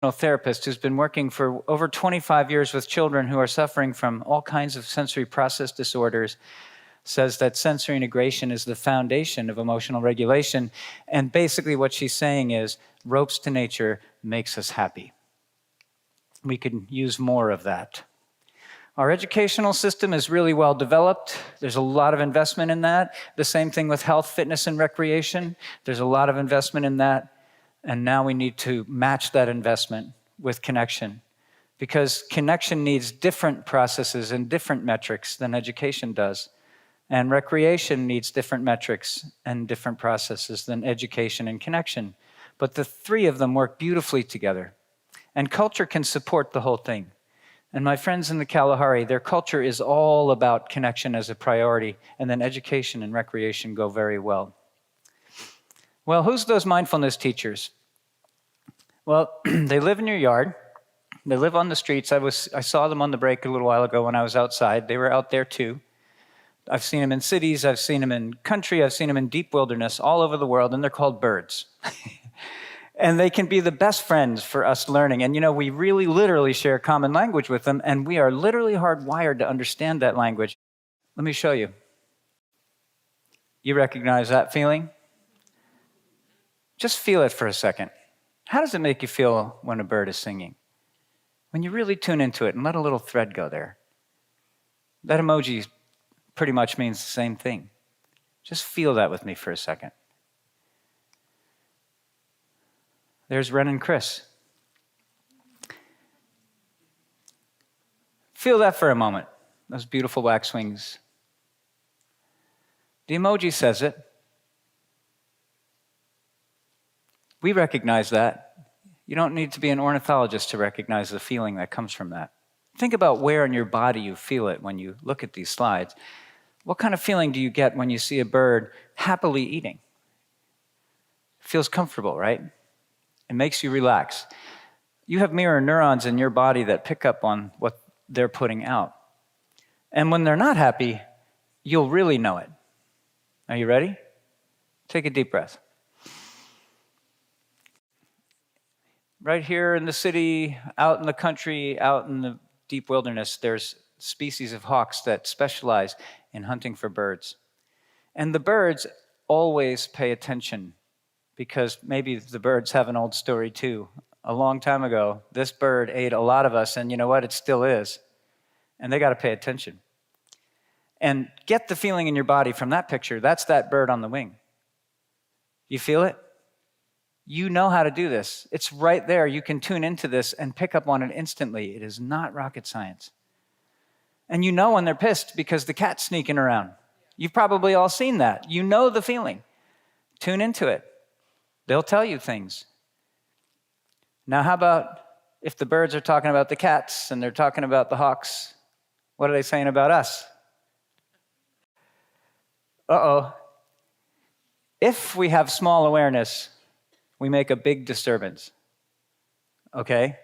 therapist who's been working for over 25 years with children who are suffering from all kinds of sensory process disorders, says that sensory integration is the foundation of emotional regulation. And basically what she's saying is, ropes to nature makes us happy. We could use more of that. Our educational system is really well developed. There's a lot of investment in that. The same thing with health, fitness, and recreation. There's a lot of investment in that. And now we need to match that investment with connection, because connection needs different processes and different metrics than education does. And recreation needs different metrics and different processes than education and connection. But the three of them work beautifully together. And culture can support the whole thing. And my friends in the Kalahari, their culture is all about connection as a priority, and then education and recreation go very well. Well, who's those mindfulness teachers? Well, they live in your yard. They live on the streets. I saw them on the break a little while ago when I was outside. They were out there too. I've seen them in cities, I've seen them in country, I've seen them in deep wilderness all over the world, and they're called birds. And they can be the best friends for us learning. And we really literally share common language with them, and we are literally hardwired to understand that language. Let me show you. You recognize that feeling? Just feel it for a second. How does it make you feel when a bird is singing? When you really tune into it and let a little thread go there. That emoji pretty much means the same thing. Just feel that with me for a second. There's Ren and Chris. Feel that for a moment, those beautiful wax wings. The emoji says it. We recognize that. You don't need to be an ornithologist to recognize the feeling that comes from that. Think about where in your body you feel it when you look at these slides. What kind of feeling do you get when you see a bird happily eating? It feels comfortable, right? It makes you relax. You have mirror neurons in your body that pick up on what they're putting out. And when they're not happy, you'll really know it. Are you ready? Take a deep breath. Right here in the city, out in the country, out in the deep wilderness, there's species of hawks that specialize in hunting for birds. And the birds always pay attention, because maybe the birds have an old story too. A long time ago, this bird ate a lot of us, and you know what? It still is. And they got to pay attention. And get the feeling in your body from that picture. That's that bird on the wing. You feel it? You know how to do this. It's right there. You can tune into this and pick up on it instantly. It is not rocket science. And you know when they're pissed because the cat's sneaking around. You've probably all seen that. You know the feeling. Tune into it. They'll tell you things. Now, how about if the birds are talking about the cats and they're talking about the hawks? What are they saying about us? Uh-oh. If we have small awareness, we make a big disturbance. Okay?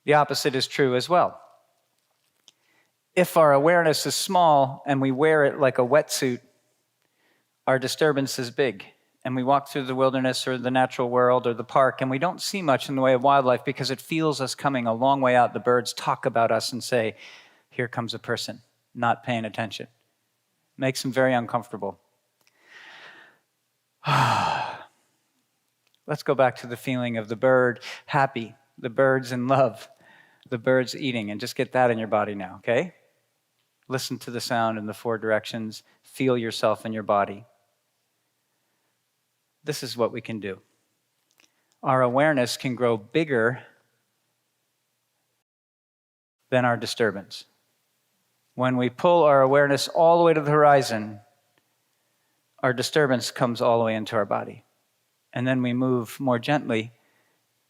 The opposite is true as well. If our awareness is small and we wear it like a wetsuit, our disturbance is big. And we walk through the wilderness or the natural world or the park, and we don't see much in the way of wildlife because it feels us coming a long way out. The birds talk about us and say, here comes a person, not paying attention. Makes them very uncomfortable. Let's go back to the feeling of the bird happy, the birds in love, the birds eating, and just get that in your body now, okay? Listen to the sound in the four directions. Feel yourself in your body. This is what we can do. Our awareness can grow bigger than our disturbance. When we pull our awareness all the way to the horizon, our disturbance comes all the way into our body. And then we move more gently,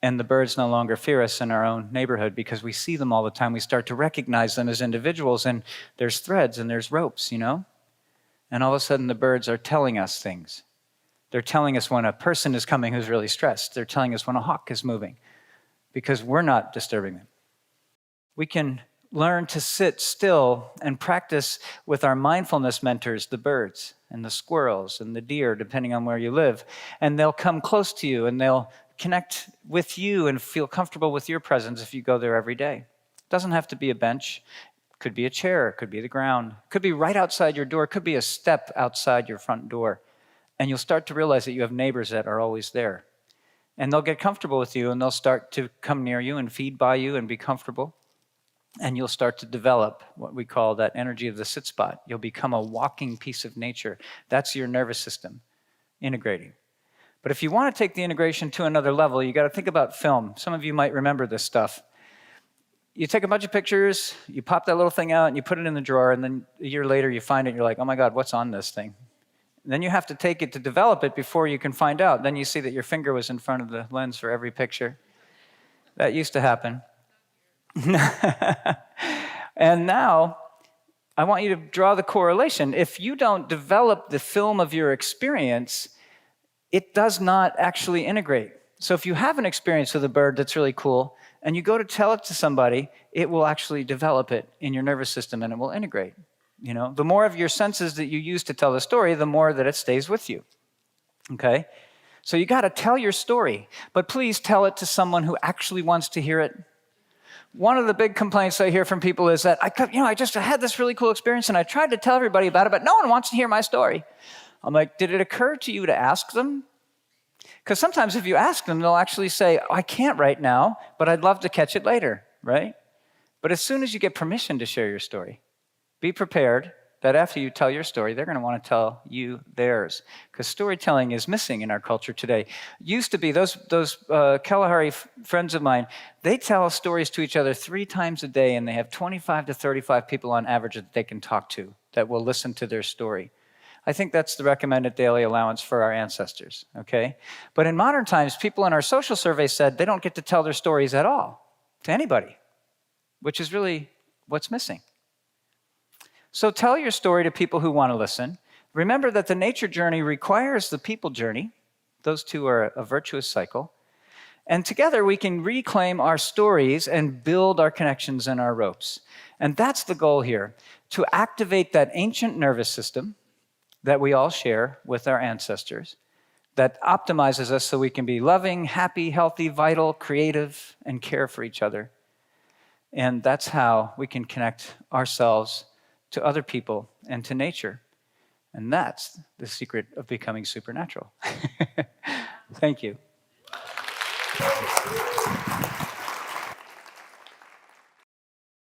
and the birds no longer fear us in our own neighborhood because we see them all the time. We start to recognize them as individuals, and there's threads and there's ropes, And all of a sudden, the birds are telling us things. They're telling us when a person is coming who's really stressed. They're telling us when a hawk is moving because we're not disturbing them. We can learn to sit still and practice with our mindfulness mentors, the birds and the squirrels and the deer, depending on where you live. And they'll come close to you and they'll connect with you and feel comfortable with your presence if you go there every day. It doesn't have to be a bench. It could be a chair. It could be the ground. It could be right outside your door. It could be a step outside your front door. And you'll start to realize that you have neighbors that are always there. And they'll get comfortable with you, and they'll start to come near you and feed by you and be comfortable. And you'll start to develop what we call that energy of the sit spot. You'll become a walking piece of nature. That's your nervous system integrating. But if you want to take the integration to another level, you got to think about film. Some of you might remember this stuff. You take a bunch of pictures, you pop that little thing out, and you put it in the drawer, and then a year later you find it, and you're like, oh my God, what's on this thing? And then you have to take it to develop it before you can find out. Then you see that your finger was in front of the lens for every picture. That used to happen. And now, I want you to draw the correlation. If you don't develop the film of your experience, it does not actually integrate. So if you have an experience with a bird that's really cool, and you go to tell it to somebody, it will actually develop it in your nervous system, and it will integrate. You know, the more of your senses that you use to tell the story, the more that it stays with you. Okay? So you got to tell your story, but please tell it to someone who actually wants to hear it. One of the big complaints I hear from people is that, I just had this really cool experience and I tried to tell everybody about it, but no one wants to hear my story. I'm like, did it occur to you to ask them? Because sometimes if you ask them, they'll actually say, I can't right now, but I'd love to catch it later, right? But as soon as you get permission to share your story, be prepared that after you tell your story, they're going to want to tell you theirs. Because storytelling is missing in our culture today. Used to be, those Kalahari friends of mine, they tell stories to each other 3 times a day, and they have 25 to 35 people on average that they can talk to that will listen to their story. I think that's the recommended daily allowance for our ancestors, okay? But in modern times, people in our social survey said they don't get to tell their stories at all to anybody, which is really what's missing. So tell your story to people who want to listen. Remember that the nature journey requires the people journey. Those two are a virtuous cycle. And together we can reclaim our stories and build our connections and our ropes. And that's the goal here, to activate that ancient nervous system that we all share with our ancestors, that optimizes us so we can be loving, happy, healthy, vital, creative, and care for each other. And that's how we can connect ourselves to other people and to nature. And that's the secret of becoming supernatural. Thank you.